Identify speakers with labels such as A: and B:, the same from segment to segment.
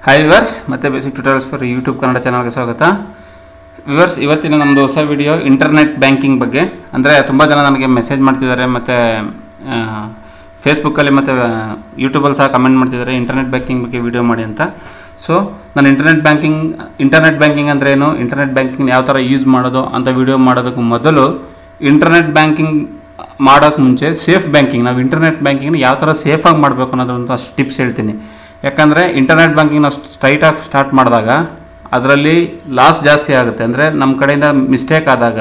A: Hi viewers, ಮತ್ತೆ basic tutorials for YouTube Kannada ಚಾನಲ್ಗೆ ಸ್ವಾಗತ. ವಿವರ್ಸ್, ಇವತ್ತಿನ ನಮ್ಮದು ಹೊಸ ವಿಡಿಯೋ ಇಂಟರ್ನೆಟ್ ಬ್ಯಾಂಕಿಂಗ್ ಬಗ್ಗೆ. ಅಂದರೆ ತುಂಬ ಜನ ನನಗೆ ಮೆಸೇಜ್ ಮಾಡ್ತಿದ್ದಾರೆ, ಮತ್ತು ಫೇಸ್ಬುಕ್ಕಲ್ಲಿ ಮತ್ತು ಯೂಟ್ಯೂಬಲ್ಲಿ ಸಹ ಕಮೆಂಟ್ ಮಾಡ್ತಿದ್ದಾರೆ ಇಂಟರ್ನೆಟ್ ಬ್ಯಾಂಕಿಂಗ್ ಬಗ್ಗೆ ವಿಡಿಯೋ ಮಾಡಿ ಅಂತ. ಸೊ ನಾನು ಇಂಟರ್ನೆಟ್ ಬ್ಯಾಂಕಿಂಗ್ ಅಂದರೆ ಏನು, ಇಂಟರ್ನೆಟ್ ಬ್ಯಾಂಕಿಂಗ್ ಯಾವ ಥರ ಯೂಸ್ ಮಾಡೋದು ಅಂತ ವಿಡಿಯೋ ಮಾಡೋದಕ್ಕೂ ಮೊದಲು ಇಂಟರ್ನೆಟ್ ಬ್ಯಾಂಕಿಂಗ್ ಮಾಡೋಕ್ಕೆ ಮುಂಚೆ ಸೇಫ್ ಬ್ಯಾಂಕಿಂಗ್, ನಾವು ಇಂಟರ್ನೆಟ್ ಬ್ಯಾಂಕಿಂಗ್ನ ಯಾವ ಥರ ಸೇಫಾಗಿ ಮಾಡಬೇಕು ಅನ್ನೋದಂತ ಅಷ್ಟು ಟಿಪ್ಸ್ ಹೇಳ್ತೀನಿ. ಯಾಕಂದರೆ ಇಂಟರ್ನೆಟ್ ಬ್ಯಾಂಕಿಂಗ್ ನಾವು ಸ್ಟ್ರೈಟಾಗಿ ಸ್ಟಾರ್ಟ್ ಮಾಡಿದಾಗ ಅದರಲ್ಲಿ ಲಾಸ್ ಜಾಸ್ತಿ ಆಗುತ್ತೆ. ಅಂದರೆ ನಮ್ಮ ಕಡೆಯಿಂದ ಮಿಸ್ಟೇಕ್ ಆದಾಗ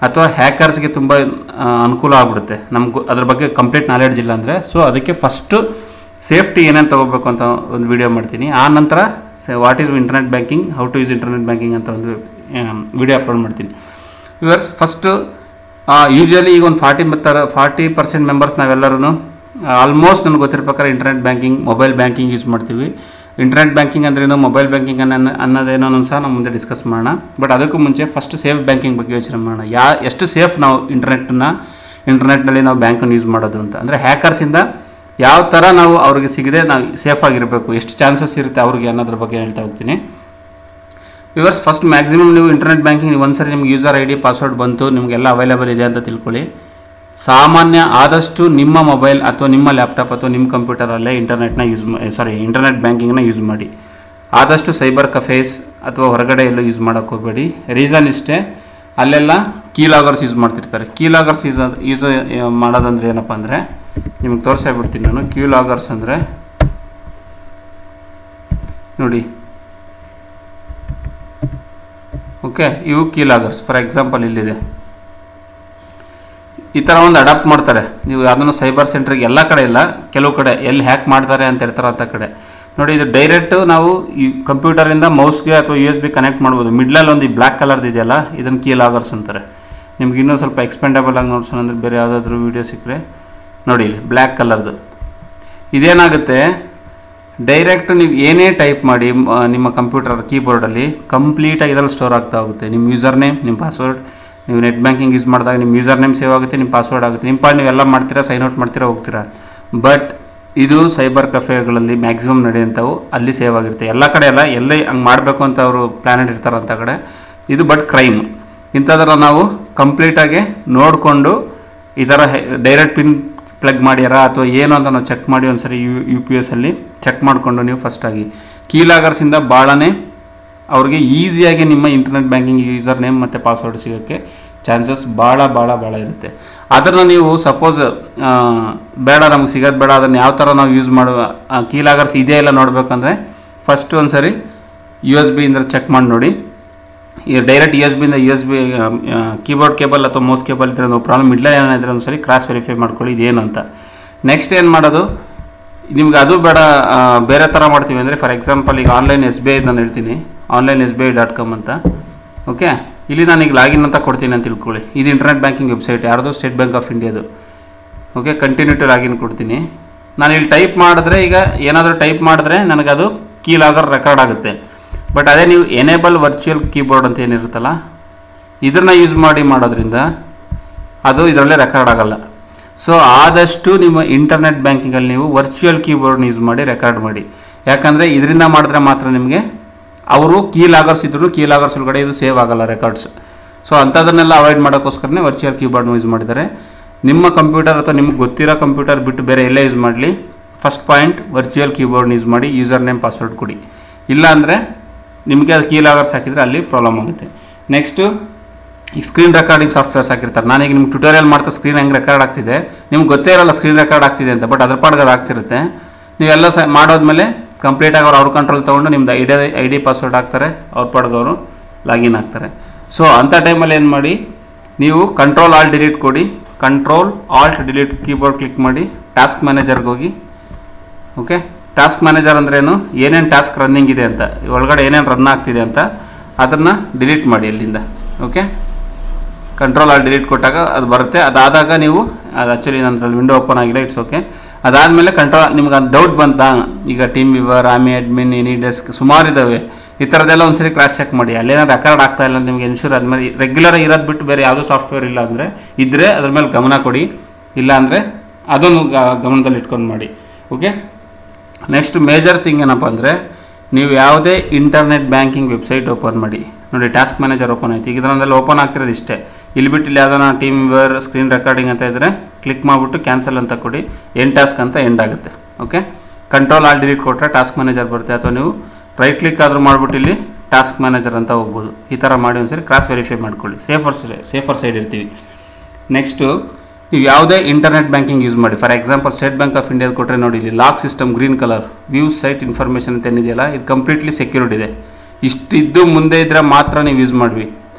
A: ಅಥವಾ ಹ್ಯಾಕರ್ಸ್ಗೆ ತುಂಬ ಅನುಕೂಲ ಆಗ್ಬಿಡುತ್ತೆ, ನಮಗೂ ಅದ್ರ ಬಗ್ಗೆ ಕಂಪ್ಲೀಟ್ ನಾಲೆಡ್ಜ್ ಇಲ್ಲ ಅಂದರೆ. ಸೊ ಅದಕ್ಕೆ ಫಸ್ಟು ಸೇಫ್ಟಿ ಏನೇನು ತೊಗೋಬೇಕು ಅಂತ ಒಂದು ವಿಡಿಯೋ ಮಾಡ್ತೀನಿ. ಆ ನಂತರ what is internet banking, how to use internet banking ಅಂತ ಒಂದು ವಿಡಿಯೋ ಅಪ್ಲೋಡ್ ಮಾಡ್ತೀನಿ. ವಿವರ್ಸ್, ಫಸ್ಟು ಯೂಶ್ವಲಿ ಈಗ ಒಂದು 40% ಮೆಂಬರ್ಸ್ ನಾವೆಲ್ಲರೂ ಆಲ್ಮೋಸ್ಟ್ ನನಗೆ ಗೊತ್ತಿರೋ ಪ್ರಕಾರ internet banking, mobile banking use ಮಾಡ್ತೀವಿ. ಇಂಟರ್ನೆಟ್ ಬ್ಯಾಂಕಿಂಗ್ ಅಂದ್ರೇನು, ಮೊಬೈಲ್ ಬ್ಯಾಂಕಿಂಗ್ ಅನ್ನೋದೇನೋ ಸಹ ನಾವು ಮುಂದೆ ಡಿಸ್ಕಸ್ ಮಾಡೋಣ. ಬಟ್ ಅದಕ್ಕೂ ಮುಂಚೆ ಫಸ್ಟ್ ಸೇಫ್ ಬ್ಯಾಂಕಿಂಗ್ ಬಗ್ಗೆ ಯೋಚನೆ ಮಾಡೋಣ. ಎಷ್ಟು ಸೇಫ್ ನಾವು ಇಂಟರ್ನೆಟ್ನಲ್ಲಿ ನಾವು ಬ್ಯಾಂಕನ್ನು ಯೂಸ್ ಮಾಡೋದು ಅಂತ. ಅಂದರೆ ಹ್ಯಾಕರ್ಸಿಂದ ಯಾವ ಥರ ನಾವು ಅವ್ರಿಗೆ ಸಿಗದೆ ನಾವು ಸೇಫಾಗಿರಬೇಕು, ಎಷ್ಟು ಚಾನ್ಸಸ್ ಇರುತ್ತೆ ಅವ್ರಿಗೆ ಅನ್ನೋದ್ರ ಬಗ್ಗೆ ಹೇಳ್ತಾ ಹೋಗ್ತೀನಿ. ವಿವರ್ಸ್, ಫಸ್ಟ್ ಮ್ಯಾಕ್ಸಿಮಮ್ ನೀವು ಇಂಟರ್ನೆಟ್ ಬ್ಯಾಂಕಿಂಗ್ ಒಂದ್ಸರಿ ನಿಮ್ಗೆ ಯೂಸರ್ ID ಪಾಸ್ವರ್ಡ್ ಬಂತು, ನಿಮಗೆಲ್ಲ ಅವೈಲೇಬಲ್ ಇದೆ ಅಂತ ತಿಳ್ಕೊಳ್ಳಿ. ಸಾಮಾನ್ಯ ಆದಷ್ಟು ನಿಮ್ಮ ಮೊಬೈಲ್ ಅಥವಾ ನಿಮ್ಮ ಲ್ಯಾಪ್ಟಾಪ್ ಅಥವಾ ನಿಮ್ಮ ಕಂಪ್ಯೂಟರಲ್ಲೇ ಇಂಟರ್ನೆಟ್ ಬ್ಯಾಂಕಿಂಗ್ನ ಯೂಸ್ ಮಾಡಿ. ಆದಷ್ಟು ಸೈಬರ್ ಕಫೇಸ್ ಅಥವಾ ಹೊರಗಡೆ ಎಲ್ಲೂ ಯೂಸ್ ಮಾಡೋಕ್ಕೆ ಹೋಗಬೇಡಿ. ರೀಸನ್ ಇಷ್ಟೇ, ಅಲ್ಲೆಲ್ಲ ಕೀ ಲಾಗರ್ಸ್ ಯೂಸ್ ಮಾಡ್ತಿರ್ತಾರೆ. ಕೀ ಲಾಗರ್ಸ್ ಯೂಸ್ ಮಾಡೋದಂದ್ರೆ ಏನಪ್ಪ ಅಂದರೆ ನಿಮಗೆ ತೋರಿಸ್ಬಿಡ್ತೀನಿ ನಾನು. ಕೀ ಲಾಗರ್ಸ್ ಅಂದರೆ ನೋಡಿ, ಓಕೆ, ಇವು ಕೀ ಲಾಗರ್ಸ್. ಫಾರ್ ಎಕ್ಸಾಂಪಲ್ ಇಲ್ಲಿದೆ, ಈ ಥರ ಒಂದು ಅಡಾಪ್ಟ್ ಮಾಡ್ತಾರೆ. ನೀವು ಅದನ್ನು ಸೈಬರ್ ಸೆಂಟ್ರಿಗೆ ಎಲ್ಲ ಕಡೆ ಇಲ್ಲ, ಕೆಲವು ಕಡೆ ಎಲ್ಲಿ ಹ್ಯಾಕ್ ಮಾಡ್ತಾರೆ ಅಂತ ಇರ್ತಾರೆ ಅಂತ ಕಡೆ ನೋಡಿ. ಇದು ಡೈರೆಕ್ಟು ನಾವು ಈ ಕಂಪ್ಯೂಟರಿಂದ ಮೌಸ್ಗೆ ಅಥವಾ USB ಕನೆಕ್ಟ್ ಮಾಡ್ಬೋದು. ಮಿಡ್ಲಲ್ಲಿ ಒಂದು ಈ ಬ್ಲ್ಯಾಕ್ ಕಲರ್ದು ಇದೆಯಲ್ಲ, ಇದನ್ನು ಕೀ ಲಾಗರ್ಸ್ ಅಂತಾರೆ. ನಿಮ್ಗೆ ಇನ್ನೂ ಸ್ವಲ್ಪ ಎಕ್ಸ್ಪೆಂಡಬಲ್ ಆಗಿ ನೋಡ್ಸೋಣ ಅಂದರೆ ಬೇರೆ ಯಾವುದಾದ್ರೂ ವೀಡಿಯೋ ಸಿಕ್ಕರೆ ನೋಡಿ, ಇಲ್ಲಿ ಬ್ಲ್ಯಾಕ್ ಕಲರ್ದು ಇದೇನಾಗುತ್ತೆ, ಡೈರೆಕ್ಟ್ ನೀವು ಏನೇ ಟೈಪ್ ಮಾಡಿ ನಿಮ್ಮ ಕಂಪ್ಯೂಟರ್ ಕೀಬೋರ್ಡಲ್ಲಿ ಕಂಪ್ಲೀಟಾಗಿ ಇದರಲ್ಲಿ ಸ್ಟೋರ್ ಆಗ್ತಾ ಹೋಗುತ್ತೆ. ನಿಮ್ಮ ಯೂಸರ್ ನೇಮ್, ನಿಮ್ಮ ಪಾಸ್ವರ್ಡ್. ನೀವು ನೆಟ್ ಬ್ಯಾಂಕಿಂಗ್ ಯೂಸ್ ಮಾಡಿದಾಗ ನಿಮ್ಮ ಯೂಸರ್ ನೇಮ್ ಸೇವ್ ಆಗುತ್ತೆ, ನಿಮ್ಮ ಪಾಸ್ವರ್ಡ್ ಆಗುತ್ತೆ. ನಿಮ್ಮ ಪಾಡ್ ನೀವೆಲ್ಲ ಮಾಡ್ತೀರಾ, ಸೈನ್ ಔಟ್ ಮಾಡ್ತೀರಾ, ಹೋಗ್ತೀರಾ. ಬಟ್ ಇದು ಸೈಬರ್ ಕಫೆಗಳಲ್ಲಿ ಮ್ಯಾಕ್ಸಿಮಮ್ ನಡೆಯುವಂಥವು ಅಲ್ಲಿ ಸೇವ್ ಆಗಿರುತ್ತೆ. ಎಲ್ಲ ಕಡೆ ಎಲ್ಲ ಎಲ್ಲೇ ಹಂಗೆ ಮಾಡಬೇಕು ಅಂತ ಅವರು ಪ್ಲ್ಯಾನೆಟ್ ಇರ್ತಾರೆ ಅಂತ ಕಡೆ ಇದು. ಬಟ್ ಕ್ರೈಮ್ ಇಂಥದ್ರ ನಾವು ಕಂಪ್ಲೀಟಾಗಿ ನೋಡಿಕೊಂಡು ಈ ಥರ ಡೈರೆಕ್ಟ್ ಪಿನ್ ಪ್ಲಗ್ ಮಾಡ್ಯಾರ ಅಥವಾ ಏನು ಅಂತ ನಾವು ಚೆಕ್ ಮಾಡಿ ಒಂದ್ಸರಿ UPS ಅಲ್ಲಿ ಚೆಕ್ ಮಾಡಿಕೊಂಡು ನೀವು ಫಸ್ಟಾಗಿ ಕೀ ಲಾಗರ್ಸಿಂದ ಭಾಳನೇ ಅವ್ರಿಗೆ ಈಸಿಯಾಗಿ ನಿಮ್ಮ ಇಂಟರ್ನೆಟ್ ಬ್ಯಾಂಕಿಂಗ್ ಯೂಸರ್ ನೇಮ್ ಮತ್ತು ಪಾಸ್ವರ್ಡ್ ಸಿಗೋಕ್ಕೆ ಚಾನ್ಸಸ್ ಭಾಳ ಇರುತ್ತೆ. ಅದನ್ನು ನೀವು ಸಪೋಸ್ ಬೇಡ, ನಮ್ಗೆ ಸಿಗೋದು ಬೇಡ, ಅದನ್ನು ಯಾವ ಥರ ನಾವು ಯೂಸ್ ಮಾಡುವ ಕೀ ಲಾಗರ್ಸ್ ಇದೆಯಾ ಇಲ್ಲ ನೋಡಬೇಕಂದ್ರೆ ಫಸ್ಟ್ ಒಂದು ಸರಿ USB ಇಂದ ಚೆಕ್ ಮಾಡಿ ನೋಡಿ. ಈಗ ಡೈರೆಕ್ಟ್ USB ಕೀಬೋರ್ಡ್ ಕೇಬಲ್ ಅಥವಾ ಮೌಸ್ ಕೇಬಲ್ ಇದ್ದರೆ ನೋ ಪ್ರಾಬ್ಲಮ್. ಮಿಡ್ಲ ಏನಾದರೆ ಒಂದು ಸರಿ ಕ್ರಾಸ್ ವೆರಿಫೈ ಮಾಡ್ಕೊಳ್ಳಿ ಇದೇನು ಅಂತ. ನೆಕ್ಸ್ಟ್ ಏನು ಮಾಡೋದು, ನಿಮ್ಗೆ ಅದು ಬೇಡ, ಬೇರೆ ಥರ ಮಾಡ್ತೀವಿ ಅಂದರೆ ಫಾರ್ ಎಕ್ಸಾಂಪಲ್ ಈಗ ಆನ್ಲೈನ್ SBI ನಾನು ಹೇಳ್ತೀನಿ, onlinesbi.com ಅಂತ. ಓಕೆ, ಇಲ್ಲಿ ನಾನೀಗ ಲಾಗಿನ್ ಅಂತ ಕೊಡ್ತೀನಿ ಅಂತ ತಿಳ್ಕೊಳ್ಳಿ. ಇದು ಇಂಟರ್ನೆಟ್ ಬ್ಯಾಂಕಿಂಗ್ ವೆಬ್ಸೈಟ್, ಯಾರ್ದು ಸ್ಟೇಟ್ ಬ್ಯಾಂಕ್ ಆಫ್ ಇಂಡಿಯಾದು. ಓಕೆ, ಕಂಟಿನ್ಯೂ ಟು ಲಾಗಿನ್ ಕೊಡ್ತೀನಿ. ನಾನು ಇಲ್ಲಿ ಟೈಪ್ ಮಾಡಿದ್ರೆ, ಈಗ ಏನಾದರೂ ಟೈಪ್ ಮಾಡಿದ್ರೆ ನನಗದು ಕೀ ಲಾಗರ್ ರೆಕಾರ್ಡ್ ಆಗುತ್ತೆ. ಬಟ್ ಅದೇ ನೀವು ಎನೇಬಲ್ ವರ್ಚುವಲ್ ಕೀಬೋರ್ಡ್ ಅಂತ ಏನಿರುತ್ತಲ್ಲ, ಇದನ್ನು ಯೂಸ್ ಮಾಡೋದ್ರಿಂದ ಅದು ಇದರಲ್ಲೇ ರೆಕಾರ್ಡ್ ಆಗಲ್ಲ. ಸೊ ಆದಷ್ಟು ನಿಮ್ಮ ಇಂಟರ್ನೆಟ್ ಬ್ಯಾಂಕಿಂಗಲ್ಲಿ ನೀವು ವರ್ಚುವಲ್ ಕೀಬೋರ್ಡ್ನ ಯೂಸ್ ಮಾಡಿ ರೆಕಾರ್ಡ್ ಮಾಡಿ. ಯಾಕಂದರೆ ಇದರಿಂದ ಮಾಡಿದ್ರೆ ಮಾತ್ರ ನಿಮಗೆ ಅವರು ಕೀ ಲಾಗರ್ಸ್ ಇದ್ರೂ ಕೀ ಲಾಗರ್ಸ್ ಒಳಗಡೆ ಇದು ಸೇವ್ ಆಗಲ್ಲ ರೆಕಾರ್ಡ್ಸ್. ಸೊ ಅಂಥದನ್ನೆಲ್ಲ ಅವಾಯ್ಡ್ ಮಾಡೋಕ್ಕೋಸ್ಕರನೇ ವರ್ಚುವಲ್ ಕೀಬೋರ್ಡ್ನ ಯೂಸ್ ಮಾಡಿದ್ದಾರೆ. ನಿಮ್ಮ ಕಂಪ್ಯೂಟರ್ ಅಥವಾ ನಿಮ್ಗೆ ಗೊತ್ತಿರೋ ಕಂಪ್ಯೂಟರ್ ಬಿಟ್ಟು ಬೇರೆ ಎಲ್ಲೇ ಯೂಸ್ ಮಾಡಲಿ, ಫಸ್ಟ್ ಪಾಯಿಂಟ್ ವರ್ಚುವಲ್ ಕೀಬೋರ್ಡ್ನ ಯೂಸ್ ಮಾಡಿ, ಯೂಸರ್ ನೇಮ್ ಪಾಸ್ವರ್ಡ್ ಕೊಡಿ. ಇಲ್ಲ ಅಂದರೆ ನಿಮಗೆ ಅದು ಕೀ ಲಾಗರ್ಸ್ ಹಾಕಿದರೆ ಅಲ್ಲಿ ಪ್ರಾಬ್ಲಮ್ ಆಗುತ್ತೆ. ನೆಕ್ಸ್ಟು ಈಗ ಸ್ಕ್ರೀನ್ ರೆಕಾರ್ಡಿಂಗ್ ಸಾಫ್ಟ್ವೇರ್ಸ್ ಹಾಕಿರ್ತಾರೆ. ನಾನೀಗ ನಿಮ್ಗೆ ಟ್ಯುಟೋರಿಯಲ್ ಮಾಡ್ತಾ ಸ್ಕ್ರೀನ್ ಹೆಂಗೆ ರೆಕಾರ್ಡ್ ಆಗ್ತಿದೆ, ನಿಮ್ಗೆ ಗೊತ್ತೇ ಇರೋಲ್ಲ ಸ್ಕ್ರೀನ್ ರೆಕಾರ್ಡ್ ಆಗ್ತಿದೆ ಅಂತ. ಬಟ್ ಅದ್ರ ಪಾಡ್ಗೆ ಅದು ಆಗ್ತಿರುತ್ತೆ. ನೀವೆಲ್ಲ ಮಾಡೋದ್ಮೇಲೆ ಕಂಪ್ಲೀಟಾಗಿ ಅವ್ರು ಕಂಟ್ರೋಲ್ ತೊಗೊಂಡು ನಿಮ್ದು ID ಪಾಸ್ವರ್ಡ್ ಹಾಕ್ತಾರೆ, ಅವ್ರ ಪಾಡ್ಗೆ ಅವರು ಲಾಗಿನ್ ಆಗ್ತಾರೆ. ಸೊ ಅಂಥ ಟೈಮಲ್ಲಿ ಏನು ಮಾಡಿ, ನೀವು Control Alt Delete ಕೊಡಿ. Control Alt Delete keyboard click ಮಾಡಿ ಟಾಸ್ಕ್ ಮ್ಯಾನೇಜರ್ಗೆ ಹೋಗಿ. ಓಕೆ, ಟಾಸ್ಕ್ ಮ್ಯಾನೇಜರ್ ಅಂದ್ರೇನು, ಏನೇನು ಟಾಸ್ಕ್ ರನ್ನಿಂಗ್ ಇದೆ ಅಂತ, ಒಳಗಡೆ ಏನೇನು ರನ್ ಆಗ್ತಿದೆ ಅಂತ ಅದನ್ನು ಡಿಲೀಟ್ ಮಾಡಿ ಅಲ್ಲಿಂದ. ಓಕೆ, Control Alt Delete ಕೊಟ್ಟಾಗ ಅದು ಬರುತ್ತೆ. ಅದಾದಾಗ ನೀವು ಅದು ಆ್ಯಕ್ಚುಲಿ ನನ್ನಲ್ಲಿ ವಿಂಡೋ ಓಪನ್ ಆಗಿಲ್ಲ, ಇಟ್ಸ್ ಓಕೆ. ಅದಾದಮೇಲೆ ನಿಮ್ಗೆ ಅದು ಡೌಟ್ ಬಂತಾ, ಈಗ ಟೀಮ್ ವಿವರ್, ಆಮಿ ಅಡ್ಮಿನ್, ಎನಿ ಡೆಸ್ಕ್ ಸುಮಾರು ಇದ್ದಾವೆ, ಈ ಥರದ್ದೆಲ್ಲ ಒಂದ್ಸರಿ ಕ್ರಾಸ್ ಚೆಕ್ ಮಾಡಿ. ಅಲ್ಲೇನಾದ್ರು ರೆಕಾರ್ಡ್ ಆಗ್ತಾ ಇಲ್ಲ ನಿಮಗೆ ಎನ್ಶೂರ್ ಆದಮೇಲೆ, ರೆಗ್ಯುಲರ್ ಇರೋದು ಬಿಟ್ಟು ಬೇರೆ ಯಾವುದೋ ಸಾಫ್ಟ್ವೇರ್ ಇಲ್ಲ ಅಂದರೆ ಇದ್ದರೆ ಅದ್ರ ಮೇಲೆ ಗಮನ ಕೊಡಿ. ಇಲ್ಲ ಅಂದರೆ ಅದನ್ನು ಗಮನದಲ್ಲಿ ಇಟ್ಕೊಂಡು ಮಾಡಿ. ಓಕೆ, ನೆಕ್ಸ್ಟ್ ಮೇಜರ್ ಥಿಂಗ್ ಏನಪ್ಪ ಅಂದರೆ ನೀವು ಯಾವುದೇ ಇಂಟರ್ನೆಟ್ ಬ್ಯಾಂಕಿಂಗ್ ವೆಬ್ಸೈಟ್ ಓಪನ್ ಮಾಡಿ ನೋಡಿ, ಟಾಸ್ಕ್ ಮ್ಯಾನೇಜರ್ ಓಪನ್ ಆಯ್ತು. ಈಗ ಇದರಲ್ಲಿ ಓಪನ್ ಆಗ್ತಿರೋದು ಇಷ್ಟೇ. ಇಲ್ಲಿ ಬಿಟ್ಟು ಇಲ್ಲಿ ಯಾವ್ದಾನ ಟೀಮ್ ವೇರ್ ಸ್ಕ್ರೀನ್ ರೆಕಾರ್ಡಿಂಗ್ ಅಂತ ಇದ್ದರೆ ಕ್ಲಿಕ್ ಮಾಡಿಬಿಟ್ಟು ಕ್ಯಾನ್ಸಲ್ ಅಂತ ಕೊಡಿ, ಎಂಡ್ ಟಾಸ್ಕ್ ಅಂತ ಎಂಡ್ ಆಗುತ್ತೆ. ಓಕೆ, ಕಂಟ್ರೋಲ್ ಆಲ್ ಡಿಲೀಟ್ ಕೊಟ್ಟರೆ ಟಾಸ್ಕ್ ಮ್ಯಾನೇಜರ್ ಬರುತ್ತೆ, ಅಥವಾ ನೀವು ರೈಟ್ ಕ್ಲಿಕ್ ಆದರೂ ಮಾಡಿಬಿಟ್ಟು ಇಲ್ಲಿ ಟಾಸ್ಕ್ ಮ್ಯಾನೇಜರ್ ಅಂತ ಹೋಗ್ಬೋದು. ಈ ಥರ ಮಾಡಿ ಒಂದ್ಸರಿ ಕ್ರಾಸ್ ವೆರಿಫೈ ಮಾಡ್ಕೊಳ್ಳಿ, ಸೇಫರ್ ಸೈಡ್ ಇರ್ತೀವಿ. ನೆಕ್ಸ್ಟು ನೀವು ಯಾವುದೇ ಇಂಟರ್ನೆಟ್ ಬ್ಯಾಂಕಿಂಗ್ ಯೂಸ್ ಮಾಡಿ, for example state bank of ಇಂಡಿಯಾದ ಕೊಟ್ಟರೆ ನೋಡಿ, ಇಲ್ಲಿ lock system green colour, view site information ಅಂತ ಏನಿದೆಯಲ್ಲ, ಇದು ಕಂಪ್ಲೀಟ್ಲಿ ಸೆಕ್ಯೂರ್ಡ್ ಇದೆ. ಇಷ್ಟಿದ್ದು ಮುಂದೆ ಇದ್ದರೆ ಮಾತ್ರ ನೀವು ಯೂಸ್ ಮಾಡಿವಿ,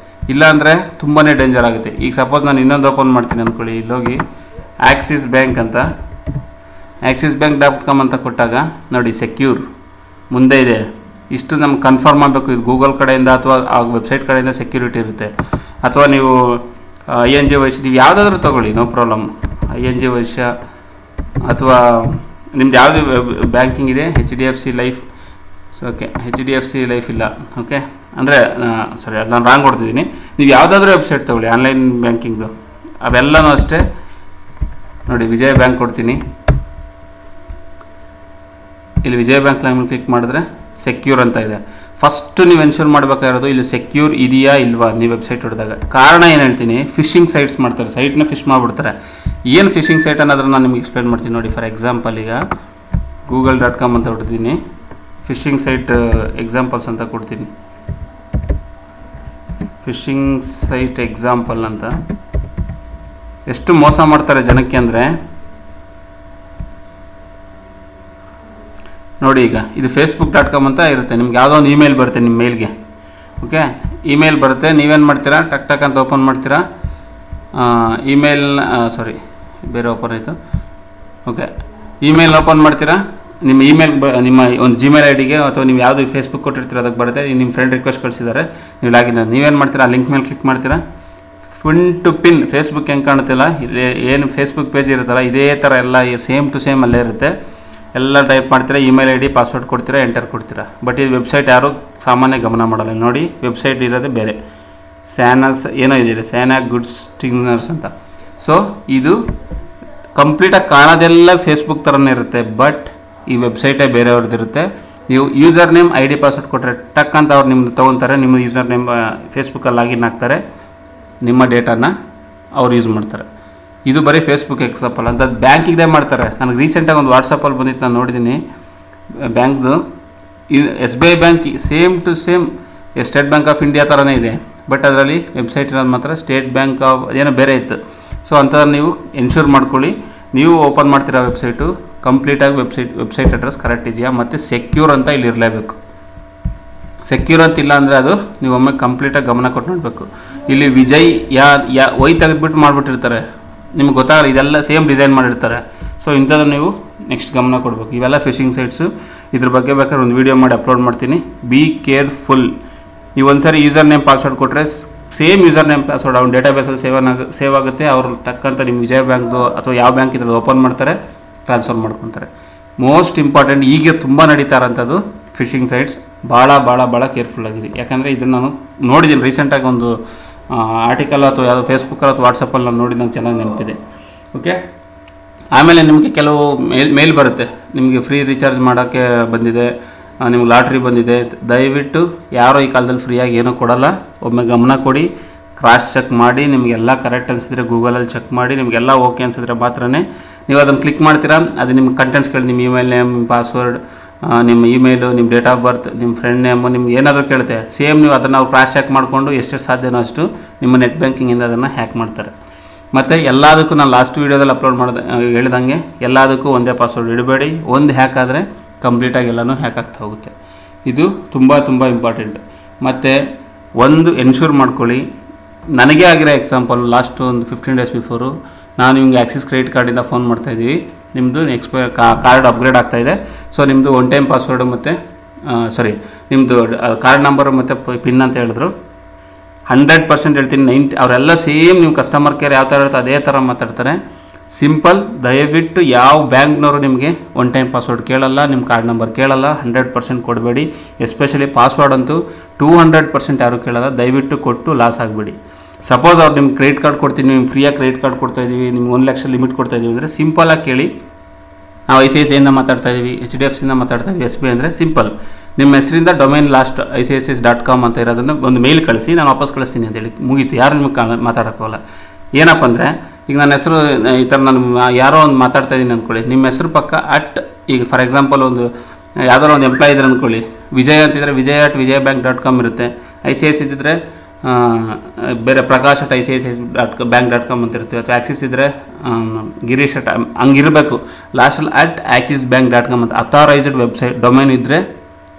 A: ಇಲ್ಲ ಅಂದರೆ ತುಂಬಾ ಡೇಂಜರ್ ಆಗುತ್ತೆ. ಈಗ ಸಪೋಸ್ ನಾನು ಇನ್ನೊಂದು ಓಪನ್ ಮಾಡ್ತೀನಿ ಅಂದ್ಕೊಳ್ಳಿ, ಇಲ್ಲೋಗಿ ಆಕ್ಸಿಸ್ ಬ್ಯಾಂಕ್ ಅಂತ axisbank.com ಅಂತ ಕೊಟ್ಟಾಗ ನೋಡಿ ಸೆಕ್ಯೂರ್ ಮುಂದೆ ಇದೆ. ಇಷ್ಟು ನಮ್ಗೆ ಕನ್ಫರ್ಮ್ ಆಗಬೇಕು, ಇದು ಗೂಗಲ್ ಕಡೆಯಿಂದ ಅಥವಾ ಆ ವೆಬ್ಸೈಟ್ ಕಡೆಯಿಂದ ಸೆಕ್ಯೂರಿಟಿ ಇರುತ್ತೆ. ಅಥವಾ ನೀವು ING ವೈಶ್ಯ ನೀವು ಯಾವುದಾದ್ರೂ ತೊಗೊಳ್ಳಿ, ನೋ ಪ್ರಾಬ್ಲಮ್. ING ವೈಶ್ಯ ಅಥವಾ ನಿಮ್ದು ಯಾವುದು ಬ್ಯಾಂಕಿಂಗ್ ಇದೆ, HDFC life. Okay, HDFC life ಇಲ್ಲ. ಓಕೆ, ಅಂದರೆ ಸಾರಿ, ಅದು ನಾನು ರಾಂಗ್ ಕೊಡ್ತಿದ್ದೀನಿ. ನೀವು ಯಾವುದಾದ್ರೂ ವೆಬ್ಸೈಟ್ ತೊಗೊಳ್ಳಿ ಆನ್ಲೈನ್ ಬ್ಯಾಂಕಿಂಗ್ದು, ಅವೆಲ್ಲನೂ ಅಷ್ಟೇ. ನೋಡಿ ವಿಜಯ ಬ್ಯಾಂಕ್ ಕೊಡ್ತೀನಿ, ಇಲ್ಲಿ ವಿಜಯ ಬ್ಯಾಂಕ್ ಲೈನ್ ಕ್ಲಿಕ್ ಮಾಡಿದ್ರೆ ಸೆಕ್ಯೂರ್ ಅಂತ ಇದೆ. ಫಸ್ಟು ನೀವು ಎನ್ಶೂರ್ ಮಾಡಬೇಕಾಗಿರೋದು ಇಲ್ಲಿ ಸೆಕ್ಯೂರ್ ಇದೆಯಾ ಇಲ್ವಾ ನೀವು ವೆಬ್ಸೈಟ್ ಹೊಡೆದಾಗ. ಕಾರಣ ಏನು ಹೇಳ್ತೀನಿ, ಫಿಶಿಂಗ್ ಸೈಟ್ಸ್ ಮಾಡ್ತಾರೆ, ಸೈಟ್ನ ಫಿಶ್ ಮಾಡಿಬಿಡ್ತಾರೆ. ಏನು ಫಿಶಿಂಗ್ ಸೈಟ್ ಅನ್ನೋದನ್ನು ನಾನು ನಿಮ್ಗೆ ಎಕ್ಸ್ಪ್ಲೇನ್ ಮಾಡ್ತೀನಿ ನೋಡಿ. ಫಾರ್ ಎಕ್ಸಾಂಪಲ್ ಈಗ google.com ಅಂತ ಹೊಡ್ತೀನಿ, ಫಿಶಿಂಗ್ ಸೈಟ್ ಎಕ್ಸಾಂಪಲ್ಸ್ ಅಂತ ಕೊಡ್ತೀನಿ, ಫಿಶಿಂಗ್ ಸೈಟ್ ಎಕ್ಸಾಂಪಲ್ ಅಂತ. ಎಷ್ಟು ಮೋಸ ಮಾಡ್ತಾರೆ ಜನಕ್ಕೆ ಅಂದರೆ ನೋಡಿ. ಈಗ ಇದು facebook.com ಅಂತ ಇರುತ್ತೆ, ನಿಮ್ಗೆ ಯಾವುದೋ ಒಂದು ಇಮೇಲ್ ಬರುತ್ತೆ ನಿಮ್ಮ ಮೇಲ್ಗೆ. ಓಕೆ, ಇಮೇಲ್ ಬರುತ್ತೆ, ನೀವೇನು ಮಾಡ್ತೀರಾ, ಟಕ್ ಟಕ್ ಅಂತ ಓಪನ್ ಮಾಡ್ತೀರಾ. ಇಮೇಲ್ ಸಾರಿ ಬೇರೆ ಓಪನ್ ಆಯಿತು. ಓಕೆ, ಇಮೇಲ್ ಓಪನ್ ಮಾಡ್ತೀರಾ, ನಿಮ್ಮ ಇಮೇಲ್ ನಿಮ್ಮ ಒಂದು ಜಿಮೇಲ್ ಐಡಿಗೆ ಅಥವಾ ನೀವು ಯಾವುದು ಫೇಸ್ಬುಕ್ ಕೊಟ್ಟಿರ್ತೀರ ಅದಕ್ಕೆ ಬರುತ್ತೆ. ನಿಮ್ಮ ಫ್ರೆಂಡ್ ರಿಕ್ವೆಸ್ಟ್ ಕಳಿಸಿದ್ದಾರೆ, ನೀವು ಲಾಗಿನ್, ನೀವೇನು ಮಾಡ್ತೀರಾ, ಆ ಲಿಂಕ್ ಮೇಲೆ ಕ್ಲಿಕ್ ಮಾಡ್ತೀರಾ. ಪಿನ್ ಟು ಪಿನ್ ಫೇಸ್ಬುಕ್ ಹೆಂಗೆ ಕಾಣುತ್ತಿಲ್ಲ, ಇಲ್ಲಿ ಏನು ಫೇಸ್ಬುಕ್ ಪೇಜ್ ಇರುತ್ತಲ್ಲ ಇದೇ ಥರ ಎಲ್ಲ ಸೇಮ್ ಟು ಸೇಮ್ ಅಲ್ಲೇ ಇರುತ್ತೆ. ಎಲ್ಲ ಟೈಪ್ ಮಾಡ್ತೀರಾ, ಇಮೇಲ್ ID ಪಾಸ್ವರ್ಡ್ ಕೊಡ್ತೀರಾ, ಎಂಟರ್ ಕೊಡ್ತೀರಾ. ಬಟ್ ಇದು ವೆಬ್ಸೈಟ್ ಯಾರು ಸಾಮಾನ್ಯ ಗಮನ ಮಾಡಲ್ಲ. ನೋಡಿ ವೆಬ್ಸೈಟ್ ಇರೋದೇ ಬೇರೆ, ಸ್ಯಾನಸ್ ಏನೋ ಇದೆ, ಸ್ಯಾನಾಗ್ ಗುಡ್ಸ್ ಸ್ಟಿಂಗ್ನರ್ಸ್ ಅಂತ. ಸೊ ಇದು ಕಂಪ್ಲೀಟಾಗಿ ಕಾಣೋದೆಲ್ಲ ಫೇಸ್ಬುಕ್ ಥರನೇ ಇರುತ್ತೆ, ಬಟ್ ಈ ವೆಬ್ಸೈಟೇ ಬೇರೆಯವ್ರದ್ದು ಇರುತ್ತೆ. ನೀವು ಯೂಸರ್ ನೇಮ್ ID ಪಾಸ್ವರ್ಡ್ ಕೊಟ್ಟರೆ ಟಕ್ ಅಂತ ಅವ್ರು ನಿಮ್ಮದು ತೊಗೊತಾರೆ, ನಿಮ್ಮ ಯೂಸರ್ ನೇಮ್ ಫೇಸ್ಬುಕ್ಕಲ್ಲಿ ಲಾಗಿನ್ ಆಗ್ತಾರೆ, ನಿಮ್ಮ ಡೇಟಾನ ಅವ್ರು ಯೂಸ್ ಮಾಡ್ತಾರೆ. ಇದು ಬರೀ ಫೇಸ್ಬುಕ್ ಎಕ್ಸಾಂಪಲ್ ಅಂತ. ಬ್ಯಾಂಕಿಗೆ ಮಾಡ್ತಾರೆ. ನನಗೆ ರೀಸೆಂಟಾಗಿ ಒಂದು ವಾಟ್ಸಪ್ಪಲ್ಲಿ ಬಂದಿತ್ತು, ನಾನು ನೋಡಿದ್ದೀನಿ ಬ್ಯಾಂಕ್ದು. SBI bank same to same state bank of India ಥರನೇ ಇದೆ, ಬಟ್ ಅದರಲ್ಲಿ ವೆಬ್ಸೈಟ್ ಇರೋದು ಮಾತ್ರ ಸ್ಟೇಟ್ ಬ್ಯಾಂಕ್ ಆಫ್ ಏನೋ ಬೇರೆ ಇತ್ತು. ಸೊ ಅಂಥದ್ದು ನೀವು ಎನ್ಶೂರ್ ಮಾಡ್ಕೊಳ್ಳಿ. ನೀವು ಓಪನ್ ಮಾಡ್ತಿರೋ ವೆಬ್ಸೈಟು ಕಂಪ್ಲೀಟಾಗಿ ವೆಬ್ಸೈಟ್ ಅಡ್ರೆಸ್ ಕರೆಕ್ಟ್ ಇದೆಯಾ, ಮತ್ತು ಸೆಕ್ಯೂರ್ ಅಂತ ಇಲ್ಲಿ ಇರಲೇಬೇಕು. ಸೆಕ್ಯೂರ್ ಅಂತಿಲ್ಲ ಅಂದರೆ ಅದು ನೀವು ಒಮ್ಮೆ ಕಂಪ್ಲೀಟಾಗಿ ಗಮನ ಕೊಟ್ಟು ನೋಡಬೇಕು. ಇಲ್ಲಿ ವಿಜಯ್ ವೈ ತೆಗೆದುಬಿಟ್ಟು ಮಾಡಿಬಿಟ್ಟಿರ್ತಾರೆ, ನಿಮ್ಗೆ ಗೊತ್ತಾಗಲ್ಲ, ಇದೆಲ್ಲ ಸೇಮ್ ಡಿಸೈನ್ ಮಾಡಿರ್ತಾರೆ. ಸೊ ಇಂಥದ್ದು ನೀವು ನೆಕ್ಸ್ಟ್ ಗಮನ ಕೊಡಬೇಕು. ಇವೆಲ್ಲ ಫಿಶಿಂಗ್ ಸೈಟ್ಸು, ಇದ್ರ ಬಗ್ಗೆ ಬೇಕಾದ್ರೆ ಒಂದು ವೀಡಿಯೋ ಮಾಡಿ ಅಪ್ಲೋಡ್ ಮಾಡ್ತೀನಿ. Be careful. ನೀವು ಒಂದು ಸಾರಿ ಯೂಸರ್ ನೇಮ್ ಪಾಸ್ವರ್ಡ್ ಕೊಟ್ಟರೆ ಸೇಮ್ ಯೂಸರ್ ನೇಮ್ ಪಾಸ್ವರ್ಡ್ ಅವ್ನ ಡೇಟಾಬೇಸಲ್ಲಿ ಸೇವ್ ಆಗುತ್ತೆ. ಅವರು ಟಕ್ಕಂತ ನಿಮ್ಮ ವಿಜಯ ಬ್ಯಾಂಕ್ದು ಅಥವಾ ಯಾವ ಬ್ಯಾಂಕ್ ಇದ್ರದ್ದು ಓಪನ್ ಮಾಡ್ತಾರೆ, ಟ್ರಾನ್ಸ್ಫರ್ ಮಾಡ್ಕೊತಾರೆ. ಮೋಸ್ಟ್ ಇಂಪಾರ್ಟೆಂಟ್ ಈಗ ತುಂಬ ನಡೀತಾ ಇರೋಂಥದ್ದು ಫಿಶಿಂಗ್ ಸೈಟ್ಸ್. ಭಾಳ ಕೇರ್ಫುಲ್ ಆಗಿದೆ. ಯಾಕಂದರೆ ಇದನ್ನು ನಾನು ನೋಡಿದ್ದೀನಿ ರೀಸೆಂಟಾಗಿ, ಒಂದು ಆರ್ಟಿಕಲ್ ಅಥವಾ ಯಾವುದೋ ಫೇಸ್ಬುಕ್ಕಲ್ಲಿ ಅಥವಾ ವಾಟ್ಸಪ್ಪಲ್ಲಿ ನಾನು ನೋಡಿ ನಂಗೆ ಚೆನ್ನಾಗಿ ನೆನಪಿದೆ. ಓಕೆ, ಆಮೇಲೆ ನಿಮಗೆ ಕೆಲವು ಮೇಲ್ ಬರುತ್ತೆ, ನಿಮಗೆ ಫ್ರೀ ರೀಚಾರ್ಜ್ ಮಾಡೋಕ್ಕೆ ಬಂದಿದೆ, ನಿಮ್ಗೆ ಲಾಟ್ರಿ ಬಂದಿದೆ. ದಯವಿಟ್ಟು ಯಾರೋ ಈ ಕಾಲದಲ್ಲಿ ಫ್ರೀಯಾಗಿ ಏನೂ ಕೊಡಲ್ಲ. ಒಮ್ಮೆ ಗಮನ ಕೊಡಿ, ಕ್ರಾಸ್ ಚೆಕ್ ಮಾಡಿ, ನಿಮಗೆಲ್ಲ ಕರೆಕ್ಟ್ ಅನಿಸಿದ್ರೆ ಗೂಗಲಲ್ಲಿ ಚೆಕ್ ಮಾಡಿ, ನಿಮಗೆಲ್ಲ ಓಕೆ ಅನಿಸಿದ್ರೆ ಮಾತ್ರನೇ ನೀವು ಅದನ್ನು ಕ್ಲಿಕ್ ಮಾಡ್ತೀರಾ. ಅದು ನಿಮ್ಮ ಕಂಟೆಂಟ್ಸ್ ಕೇಳಿ, ನಿಮ್ಮ ಇಮೇಲ್ ನೇಮ್, ನಿಮ್ಮ ಪಾಸ್ವರ್ಡ್, ನಿಮ್ಮ ಇಮೇಲು, ನಿಮ್ಮ ಡೇಟ್ ಆಫ್ ಬರ್ತ್, ನಿಮ್ಮ ಫ್ರೆಂಡ್ ನೇಮು, ನಿಮ್ಗೆ ಏನಾದರೂ ಕೇಳುತ್ತೆ. ಸೇಮ್ ನೀವು ಅದನ್ನು ಅವ್ರು ಕ್ರಾಸ್ ಚೆಕ್ ಮಾಡಿಕೊಂಡು ಎಷ್ಟು ಸಾಧ್ಯನೋ ಅಷ್ಟು ನಿಮ್ಮ ನೆಟ್ ಬ್ಯಾಂಕಿಂಗಿಂದ ಅದನ್ನು ಹ್ಯಾಕ್ ಮಾಡ್ತಾರೆ. ಮತ್ತು ಎಲ್ಲದಕ್ಕೂ ನಾನು ಲಾಸ್ಟ್ ವೀಡಿಯೋದಲ್ಲಿ ಅಪ್ಲೋಡ್ ಮಾಡಿದೆ ಹೇಳಿದಂಗೆ ಎಲ್ಲದಕ್ಕೂ ಒಂದೇ ಪಾಸ್ವರ್ಡ್ ಇಡಬೇಡಿ. ಒಂದು ಹ್ಯಾಕ್ ಆದರೆ ಕಂಪ್ಲೀಟಾಗಿ ಎಲ್ಲನೂ ಹ್ಯಾಕ್ ಆಗ್ತಾ ಹೋಗುತ್ತೆ. ಇದು ತುಂಬ ಇಂಪಾರ್ಟೆಂಟ್. ಮತ್ತು ಒಂದು ಎನ್ಶೂರ್ ಮಾಡ್ಕೊಳ್ಳಿ. ನನಗೆ ಆಗಿರೋ ಎಕ್ಸಾಂಪಲ್, ಲಾಸ್ಟ್ ಒಂದು 15 ಡೇಸ್ ಬಿಫೋರು ನಾನು ನಿಮಗೆ ಆಕ್ಸಿಸ್ ಕ್ರೆಡಿಟ್ ಕಾರ್ಡಿಂದ ಫೋನ್ ಮಾಡ್ತಾಯಿದ್ದೀವಿ, ನಿಮ್ಮದು ಕಾರ್ಡ್ ಅಪ್ಗ್ರೇಡ್ ಆಗ್ತಾಯಿದೆ. ಸೊ ನಿಮ್ಮದು ಒನ್ ಟೈಮ್ ಪಾಸ್ವರ್ಡು ಮತ್ತು ನಿಮ್ಮದು ಕಾರ್ಡ್ ನಂಬರು ಮತ್ತು ಪಿನ್ ಅಂತ ಹೇಳಿದ್ರು. 100% ಹೇಳ್ತೀನಿ, ಅವರೆಲ್ಲ ಸೇಮ್ ನೀವು ಕಸ್ಟಮರ್ ಕೇರ್ ಯಾವ ಥರ ಇರುತ್ತೆ ಅದೇ ಥರ ಮಾತಾಡ್ತಾರೆ. ಸಿಂಪಲ್. ದಯವಿಟ್ಟು ಯಾವ ಬ್ಯಾಂಕ್ನವರು ನಿಮಗೆ ಒನ್ ಟೈಮ್ ಪಾಸ್ವರ್ಡ್ ಕೇಳಲ್ಲ, ನಿಮ್ಮ ಕಾರ್ಡ್ ನಂಬರ್ ಕೇಳಲ್ಲ. 100% ಕೊಡಬೇಡಿ. ಎಸ್ಪೆಷಲಿ ಪಾಸ್ವರ್ಡ್ ಅಂತೂ 200% ಯಾರು ಕೇಳಲ್ಲ. ದಯವಿಟ್ಟು ಕೊಟ್ಟು ಲಾಸ್ ಆಗಬೇಡಿ. ಸಪೋಸ್ ಅವ್ರು ನಿಮ್ಗೆ ಕ್ರೆಡಿಟ್ ಕಾರ್ಡ್ ಕೊಡ್ತೀನಿ, ನಿಮ್ಗೆ ಫ್ರೀಯಾಗಿ ಕ್ರೆಡಿಟ್ ಕಾರ್ಡ್ ಕೊಡ್ತಾಯಿದ್ದೀವಿ, ನಿಮ್ಗೆ 1 ಲಕ್ಷ ಲಿಮಿಟ್ ಕೊಡ್ತಾಯಿದ್ದೀವಿ ಅಂದರೆ ಸಿಂಪಲಾಗಿ ಕೇಳಿ. ನಾವು ICICIಯಿಂದ ಮಾತಾಡ್ತಾಯಿದ್ದೀವಿ, HDFCಯಿಂದ ಮಾತಾಡ್ತಾಯಿದ್ದೀವಿ, SBI ಅಂದರೆ ಸಿಂಪಲ್. ನಿಮ್ಮ ಹೆಸರಿಂದ ಡೊಮೈನ್ ಲಾಸ್ಟ್ ICICI.com ಅಂತ ಇರೋದನ್ನು ಒಂದು ಮೇಲ್ ಕಳಿಸಿ, ನಾನು ವಾಪಸ್ ಕಳಿಸ್ತೀನಿ ಅಂತೇಳಿ ಮುಗೀತು. ಯಾರು ನಿಮಗೆ ಮಾತಾಡೋಕ್ಕಲ್ಲ. ಏನಪ್ಪ ಅಂದರೆ ಈಗ ನನ್ನ ಹೆಸರು ಈ ಥರ ನಾನು ಯಾರೋ ಒಂದು ಮಾತಾಡ್ತಾ ಇದ್ದೀನಿ ಅಂದ್ಕೊಳ್ಳಿ, ನಿಮ್ಮ ಹೆಸರು ಪಕ್ಕ ಈಗ ಫಾರ್ ಎಕ್ಸಾಂಪಲ್ ಒಂದು ಯಾವ್ದಾರು ಒಂದು ಎಂಪ್ಲಾಯ್ ಇದ್ರೆ ಅಂದ್ಕೊಳ್ಳಿ, ವಿಜಯ್ ಅಂತಿದ್ರೆ vijay@vijaybank.com ಇರುತ್ತೆ. ICICI ಇದ್ದರೆ ಬೇರೆ ಪ್ರಕಾಶ್ ICICI.bank.com ಅಂತ ಇರ್ತೀವಿ. ಅಥವಾ ಆಕ್ಸಿಸ್ ಇದ್ದರೆ ಗಿರೀಶ್ ಹಂಗಿರಬೇಕು. ಲಾಸ್ಟಲ್ಲಿ @axisbank.com ಅಂತ ಅಥರೈಸ್ಡ್ ವೆಬ್ಸೈಟ್ ಡೊಮೈನ್ ಇದ್ದರೆ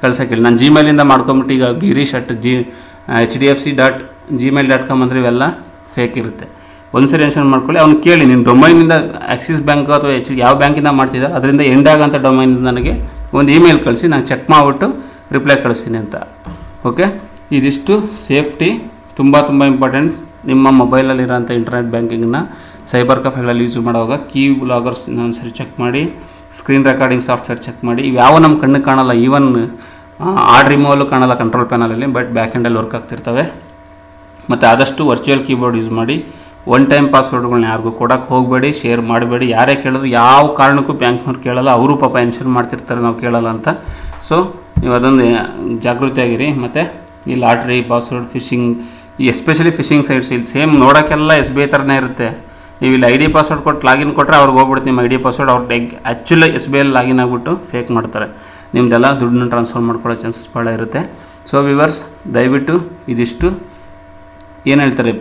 A: ಕಳ್ಸೋಕ್ಕಿಲ್ಲ. ನಾನು ಜಿಮೇಲಿಂದ ಮಾಡ್ಕೊಂಬಿಟ್ಟು ಈಗ girish@hdfc.gmail.com ಅಂದರೆ ಇವೆಲ್ಲ ಫೇಕ್ ಇರುತ್ತೆ. ಒಂದ್ಸರಿ ಮೆನ್ಷನ್ ಮಾಡ್ಕೊಳ್ಳಿ, ಅವ್ನು ಕೇಳಿ ನೀನು ಡೊಮೈನಿಂದ ಆಕ್ಸಿಸ್ ಬ್ಯಾಂಕ್ ಅಥವಾ ಯಾವ ಬ್ಯಾಂಕಿಂದ ಮಾಡ್ತಿದ್ದ ಅದರಿಂದ ಎಂಡ್ ಆಗೋಂಥ ಡೊಮೈನಿಂದ ನನಗೆ ಒಂದು ಇಮೇಲ್ ಕಳಿಸಿ, ನಾನು ಚೆಕ್ ಮಾಡಿಬಿಟ್ಟು ರಿಪ್ಲೈ ಕಳಿಸ್ತೀನಿ ಅಂತ. ಓಕೆ, ಇದಿಷ್ಟು ಸೇಫ್ಟಿ ತುಂಬ ಇಂಪಾರ್ಟೆಂಟ್. ನಿಮ್ಮ ಮೊಬೈಲಲ್ಲಿರೋಂಥ ಇಂಟರ್ನೆಟ್ ಬ್ಯಾಂಕಿಂಗನ್ನ ಸೈಬರ್ ಕೆಫೆಗಳಲ್ಲಿ ಯೂಸ್ ಮಾಡುವಾಗ ಕೀ ಲಾಗರ್ಸ್ ಒಂದ್ಸರಿ ಚೆಕ್ ಮಾಡಿ, ಸ್ಕ್ರೀನ್ ರೆಕಾರ್ಡಿಂಗ್ ಸಾಫ್ಟ್ವೇರ್ ಚೆಕ್ ಮಾಡಿ. ಇವ್ಯಾವ ನಮ್ಮ ಕಣ್ಣಿಗೆ ಕಾಣಲ್ಲ, ಈವನ್ ಆರ್ಡ್ ರಿಮೂವಲು ಕಾಣಲ್ಲ ಕಂಟ್ರೋಲ್ ಪ್ಯಾನಲಲ್ಲಿ, ಬಟ್ ಬ್ಯಾಕ್ ಹ್ಯಾಂಡಲ್ಲಿ ವರ್ಕ್ ಆಗ್ತಿರ್ತವೆ. ಮತ್ತು ಆದಷ್ಟು ವರ್ಚುವಲ್ ಕೀಬೋರ್ಡ್ ಯೂಸ್ ಮಾಡಿ. ಒನ್ ಟೈಮ್ ಪಾಸ್ವರ್ಡ್ಗಳನ್ನ ಯಾರಿಗೂ ಕೊಡೋಕ್ಕೆ ಹೋಗಬೇಡಿ, ಶೇರ್ ಮಾಡಬೇಡಿ. ಯಾರೇ ಕೇಳಿದ್ರು ಯಾವ ಕಾರಣಕ್ಕೂ ಬ್ಯಾಂಕ್ನವ್ರು ಕೇಳಲ್ಲ, ಅವರು ಪಾಪ ಇನ್ಶೂರ್ ಮಾಡ್ತಿರ್ತಾರೆ ನಾವು ಕೇಳಲ್ಲ ಅಂತ. ಸೊ ನೀವು ಅದೊಂದು ಜಾಗೃತಿಯಾಗಿರಿ. ಮತ್ತು ಈ ಲಾಟ್ರಿ, ಪಾಸ್ವರ್ಡ್, ಫಿಶಿಂಗ್, ಈ ಎಸ್ಪೆಷಲಿ ಫಿಶಿಂಗ್ ಸೈಟ್ಸ್ ಇಲ್ಲಿ ಸೇಮ್ ನೋಡೋಕ್ಕೆಲ್ಲ SBI ಥರನೇ ಇರುತ್ತೆ. ನೀವು ಇಲ್ಲಿ ID ಪಾಸ್ವರ್ಡ್ ಕೊಟ್ಟು ಲಾಗಿನ್ ಕೊಟ್ಟರೆ ಅವ್ರಿಗೆ ಹೋಗ್ಬಿಡುತ್ತೆ ನಿಮ್ಮ ID ಪಾಸ್ವರ್ಡ್. ಅವ್ರು ಆ್ಯಕ್ಚುಲಿ SBIಯಲ್ಲಿ ಲಾಗಿನ್ ಆಗಿಬಿಟ್ಟು ಫೇಕ್ ಮಾಡ್ತಾರೆ. ನಿಮ್ಮದೆಲ್ಲ ದುಡ್ಡನ್ನ ಟ್ರಾನ್ಸ್ಫರ್ ಮಾಡ್ಕೊಳ್ಳೋ ಚಾನ್ಸಸ್ ಭಾಳ ಇರುತ್ತೆ. ಸೊ ವಿವರ್ಸ್, ದಯವಿಟ್ಟು ಇದಿಷ್ಟು ಏನು ಹೇಳ್ತಾರೆ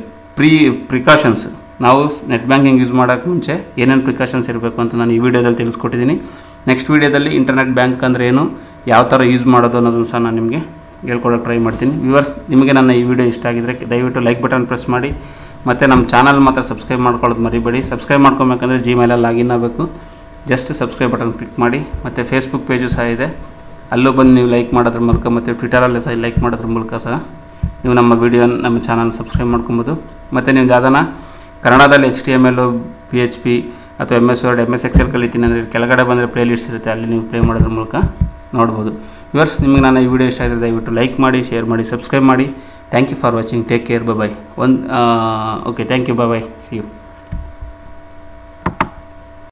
A: ಪ್ರಿಕಾಷನ್ಸ್, ನಾವು ನೆಟ್ ಬ್ಯಾಂಕಿಂಗ್ ಯೂಸ್ ಮಾಡೋಕ್ಕೆ ಮುಂಚೆ ಏನೇನು ಪ್ರಿಕಾಷನ್ಸ್ ಇರಬೇಕು ಅಂತ ನಾನು ಈ ವಿಡಿಯೋದಲ್ಲಿ ತಿಳಿಸ್ಕೊಟ್ಟಿದ್ದೀನಿ. ನೆಕ್ಸ್ಟ್ ವಿಡಿಯೋದಲ್ಲಿ ಇಂಟರ್ನೆಟ್ ಬ್ಯಾಂಕ್ ಅಂದರೆ ಏನು, ಯಾವ ಥರ ಯೂಸ್ ಮಾಡೋದು ಅನ್ನೋದನ್ನು ಸಹ ನಾನು ನಿಮಗೆ ಹೇಳ್ಕೊಡೋಕ್ಕೆ ಟ್ರೈ ಮಾಡ್ತೀನಿ. ವ್ಯೂವರ್ಸ್, ನಿಮಗೆ ನನ್ನ ಈ ವಿಡಿಯೋ ಇಷ್ಟ ಆಗಿದ್ದರೆ ದಯವಿಟ್ಟು ಲೈಕ್ ಬಟನ್ ಪ್ರೆಸ್ ಮಾಡಿ. ಮತ್ತು ನಮ್ಮ ಚಾನಲ್ ಮಾತ್ರ ಸಬ್ಸ್ಕ್ರೈಬ್ ಮಾಡ್ಕೊಳ್ಳೋದು ಮರಿಬೇಡಿ. ಸಬ್ಸ್ಕ್ರೈಬ್ ಮಾಡ್ಕೊಬೇಕಂದ್ರೆ ಜಿಮೇಲಲ್ಲಿ ಲಾಗಿನ್ ಆಗಬೇಕು. ಜಸ್ಟ್ ಸಬ್ಸ್ಕ್ರೈಬ್ ಬಟನ್ ಕ್ಲಿಕ್ ಮಾಡಿ. ಮತ್ತು ಫೇಸ್ಬುಕ್ ಪೇಜು ಸಹ ಇದೆ, ಅಲ್ಲೂ ಬಂದು ನೀವು ಲೈಕ್ ಮಾಡೋದ್ರ ಮೂಲಕ, ಮತ್ತು ಟ್ವಿಟರಲ್ಲಿ ಸಹ ಲೈಕ್ ಮಾಡೋದ್ರ ಮೂಲಕ ಸಹ ನೀವು ನಮ್ಮ ನಮ್ಮ ಚಾನಲ್ ಸಬ್ಸ್ಕ್ರೈಬ್ ಮಾಡ್ಕೊಬೋದು. ಮತ್ತು ನೀವು ಯಾವ್ದಾನ ಕನ್ನಡದಲ್ಲಿ HTML, PHP ಅಥವಾ MS Word, MS Excel ಕಲಿತೀನಿ ಅಂದರೆ ಕೆಳಗಡೆ ಬಂದರೆ ಪ್ಲೇ ಲಿಸ್ಟ್ ಇರುತ್ತೆ, ಅಲ್ಲಿ ನೀವು ಪ್ಲೇ ಮಾಡೋದ್ರ ಮೂಲಕ ನೋಡ್ಬೋದು. ವ್ಯೂವರ್ಸ್, ನಿಮಗೆ ನಾನು ಈ ವಿಡಿಯೋ ಇಷ್ಟ ಆಗಿದ್ರೆ ದಯವಿಟ್ಟು ಲೈಕ್ ಮಾಡಿ, ಶೇರ್ ಮಾಡಿ, ಸಬ್ಸ್ಕ್ರೈಬ್ ಮಾಡಿ. Thank you for watching. Take care. Bye. Okay, thank you. Bye. See you.